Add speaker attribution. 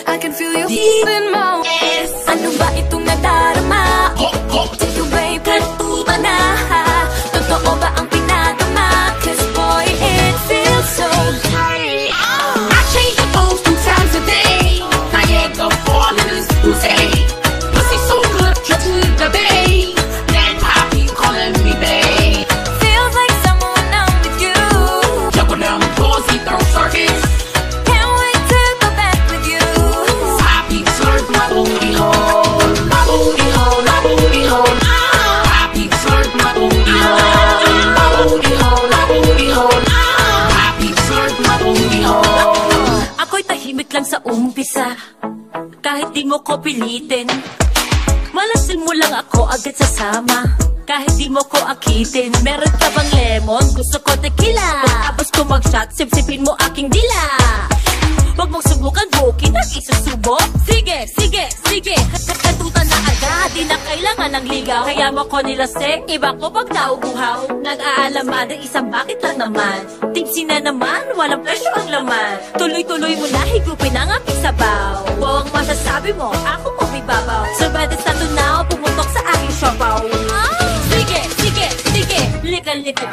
Speaker 1: I can feel you deep in my yes. Ano ba itong nadarama? Take you away, kanto ba na? Totoo ba ang pinagama? Cause boy, it feels so great.
Speaker 2: I change the clothes 2 times a day. I ain't go falling this pussy. Pussy so good, just with the bay. Then Poppy calling me babe.
Speaker 1: Feels like someone I'm with you.
Speaker 2: Jumping down the floor, see throw circus.
Speaker 1: Can't wait to go back with you.
Speaker 2: Poppy slurp my booty hole. My booty hole, my booty hole. Poppy slurp my booty hole. My booty hole, my booty hole. Poppy slurp my booty hole.
Speaker 1: Ako'y tahimik lang sa umpisa, kahit di mo ko pilitin. Malasin mo lang ako agad sasama, kahit di mo ko akitin. Meron ka bang lemon? Gusto ko tequila. Pagkabas ko mag-shot, sipsipin mo aking dila. Huwag mong subukan, bukin ang isusubok. Sige, sige, sige, katutan na agad. Di na kailangan ng ligaw. Kaya mo ko nilasing, iba ko pag nauuhaw. Nag-aalaman ng isang bakit lang naman. Tipsy na naman, walang presyo ang laman. Tuloy-tuloy mo na, higupin ang aking sabaw. Buong masasabi mo, ako mo bibabaw. Survival sa tunaw, pumutok sa aking siopaw. Sige, sige, sige, lika-lika.